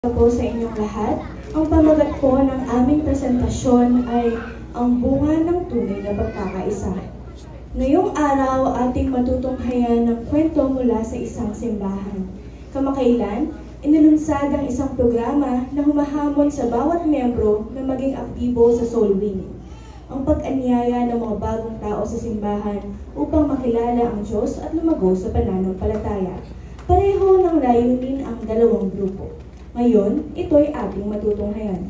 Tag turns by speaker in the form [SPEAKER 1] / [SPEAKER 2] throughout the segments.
[SPEAKER 1] po sa inyong lahat. Ang pamagat po ng aming presentasyon ay ang bunga ng tunay na pagkakaisa. Ngayong araw, ating matutunghayan ng kwento mula sa isang simbahan. Kamakailan, inilunsad ang isang programa na humahamon sa bawat miyembro na maging aktibo sa soul winning. Ang pag-anyaya ng mga bagong tao sa simbahan upang makilala ang Diyos at lumago sa pananampalataya. Pareho ng layunin ang dalawang grupo. Ngayon, ito'y ating matutunghayan.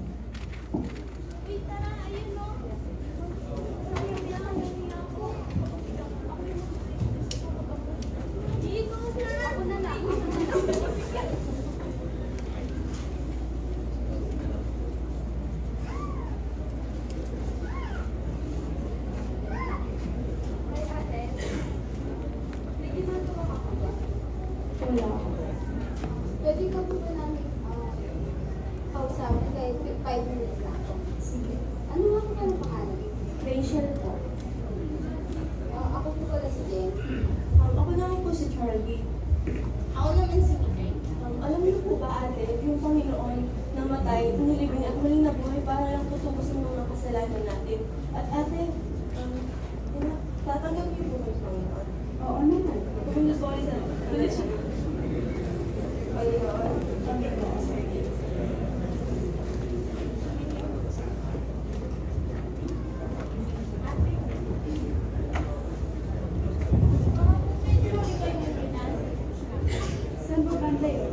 [SPEAKER 2] Pwede ka po ba namin kausapin kahit 5 minutes lang po?
[SPEAKER 1] Sige.
[SPEAKER 2] Ano nga po ang pangalan?
[SPEAKER 1] Rachel po.
[SPEAKER 2] Ako po pala si Jen.
[SPEAKER 1] Ako naman po si Charlie.
[SPEAKER 2] Ako naman si Mikael.
[SPEAKER 1] Alam niyo po ba ate, yung Panginoon namatay, nilibing at muling nabuhay para lang po tubusin mga kasalanan natin. At ate, tatanggap niyo po yung Panginoon?
[SPEAKER 2] Oo naman.
[SPEAKER 1] Kung gusto ko isa. Saan po banda yun?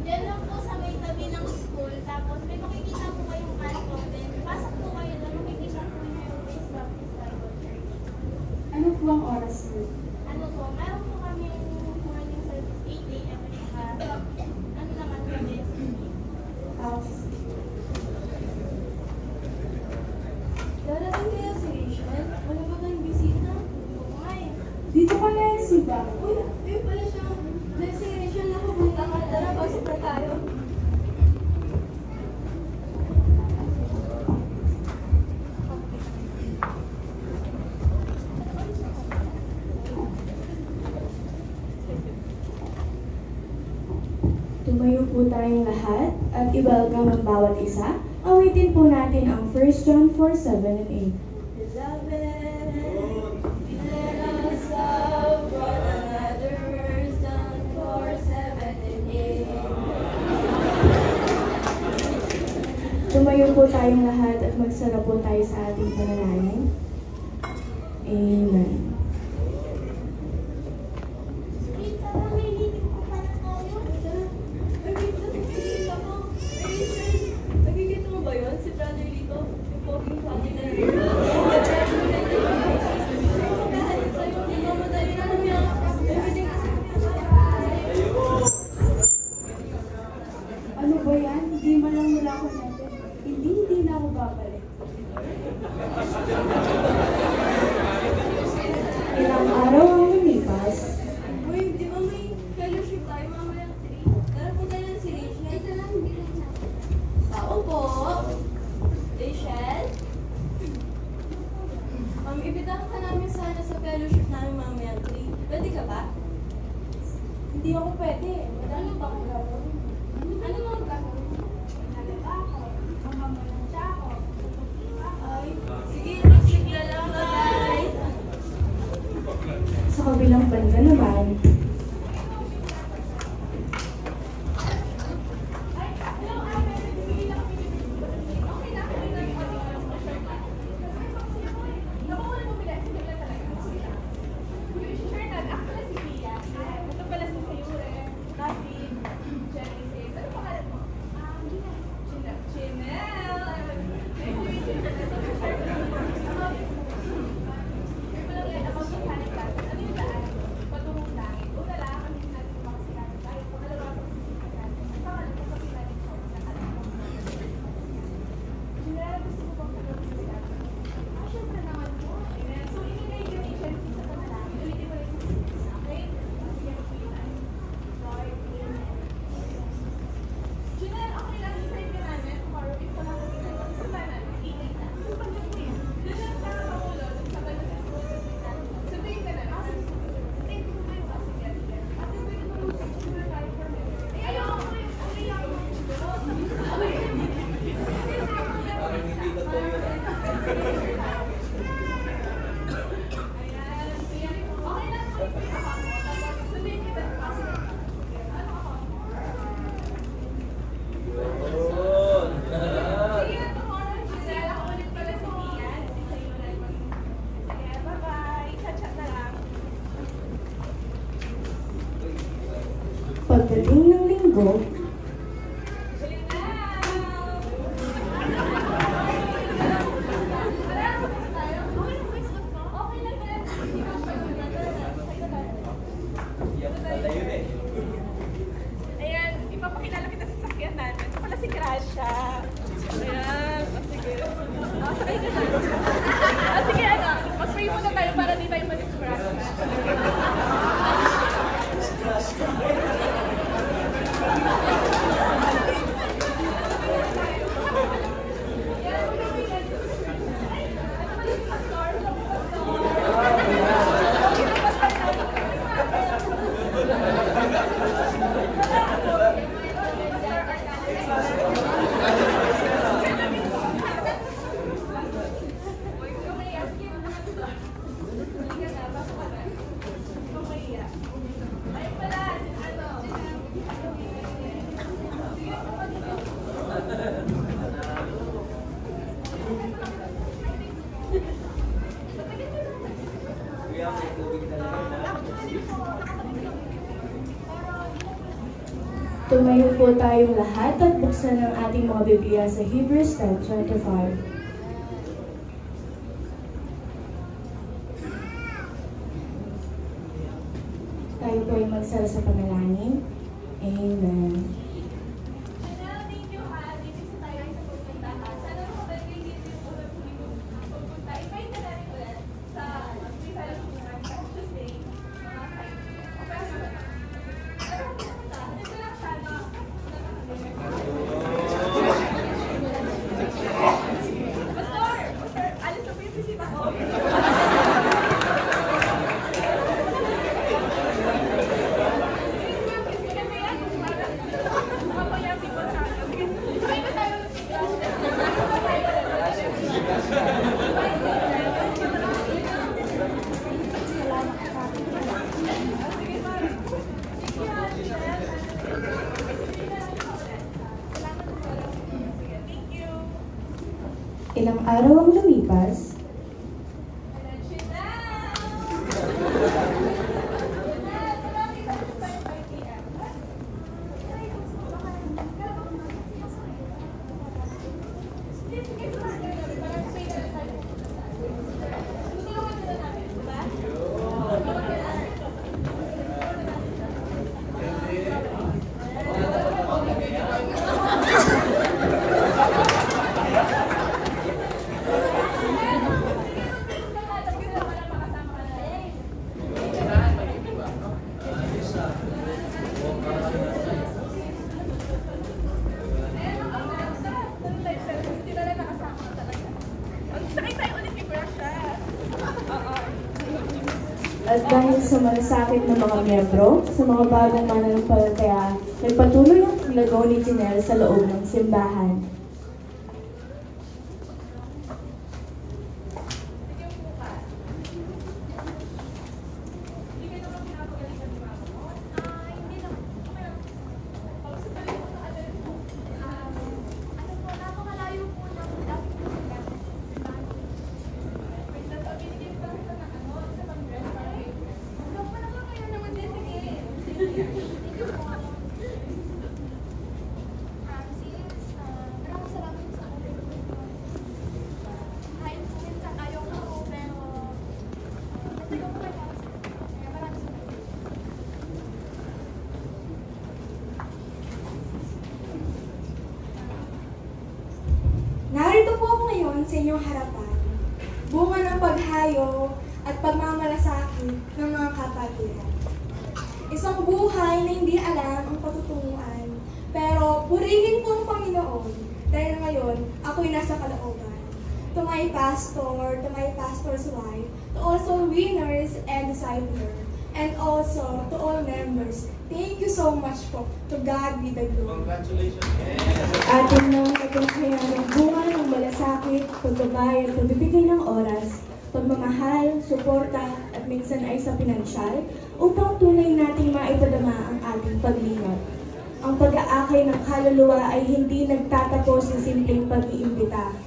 [SPEAKER 3] Diyan lang po sa may tabi ng school. Tapos may makikita po kayong kanto. Then pasok po kayo doon. Makikita po niyo yung Grace Baptist Bible Church.
[SPEAKER 2] Ano po ang oras mo?
[SPEAKER 3] Ano po, meron po kami morning service 8 a.m. Ano naman kami?
[SPEAKER 1] Darating kaya si Rachel? Wala ba tayong bisita?
[SPEAKER 3] Oo nga eh.
[SPEAKER 2] Dito ka na si Ba.
[SPEAKER 1] Uy, pala siya. Dahil si Rachel na pupunta ka. Tara, pasok na tayo. Tumayo po tayong lahat at i-welcome ang bawat isa. Awitin po natin ang 1 John 4:7 and 8. Beloved, let us love one another. 1 John 4:7 and 8. Tumayo po tayong lahat at magsara po tayo sa ating panalangin. Amen.
[SPEAKER 3] Wait, tara, may meeting po pala tayo.
[SPEAKER 1] Nakikita mo ba yun? Si brother dito? Yung poging family na rin.
[SPEAKER 2] Ano ba yan? Hindi man lang nila ako natin. Hindi na ako babalik.
[SPEAKER 1] Ilang araw ang lumipas. Uy, di ba may fellowship tayo mamaya 3? Tara po tayo si Rachel.
[SPEAKER 2] Ito lang, hindi lang natin.
[SPEAKER 1] Tao po. Rachel? Ibitahan ka namin sana sa fellowship namin mamaya 3. Pwede ka ba? Hindi ako pwede. Madami pa akong gagawin.
[SPEAKER 3] Ano mo ang gagawin? Nalaba ako. Mamamalancha ako.
[SPEAKER 1] Ay, sige, magsigla lang. Bye! Sa kabilang banda naman,
[SPEAKER 4] disgrasya. Ayan, sige. Sakay ka na. Sige, mag-pray muna tayo para di tayo ma-disgrasya.
[SPEAKER 1] Tumayo po tayong lahat at buksan ang ating mga Biblia sa Hebrews 10:25. Tayo po ay magsara sa panalangin. Amen.
[SPEAKER 3] Thank you, ha. Dito sa tayo sa pupuntahan. Sana makabalik kayo dito yung unang pupunta. Invite na natin ulit sa free fellowship naman sa Tuesday. Mga 5. O kaya sa wala. Pero pupunta. Ito lang siya, no? Pastor, alis na po yung bisita ko.
[SPEAKER 1] Ilang araw ang lumipas, at dahil sa malasakit ng mga miyembro, sa mga bagong mananampalataya, nagpatuloy ang paglagaw ni Janelle sa loob ng simbahan.
[SPEAKER 2] Narito po ako ngayon sa inyong harapan, bunga ng paghayo at pagmamalasakit ng mga kapatiran. Isang buhay na hindi alam ang patutunguhan, pero purihin po ang Panginoon dahil ngayon ako'y nasa kalooban. To my pastor, to my pastor's wife, to also winners and disciples, and also to all members. Thank you so much po. To God be the glory.
[SPEAKER 5] Congratulations.
[SPEAKER 1] Atin na matunghayan ang bunga ng malasakit, paggabay at pagbibigay ng oras, pagmamahal, suporta at minsan ay sa pinansyal upang tunay nating maipadama ang ating paglingap. Ang pag-aakay ng kaluluwa ay hindi nagtatapos sa simpleng pag-iimbita.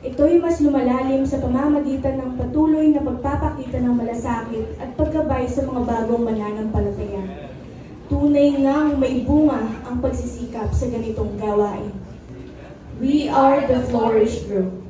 [SPEAKER 1] Ito'y mas lumalalim sa pamamagitan ng patuloy na pagpapakita ng malasakit at paggabay sa mga bagong mananampalataya. Tunay ngang may bunga ang pagsisikap sa ganitong gawain. We are the Flourish Group.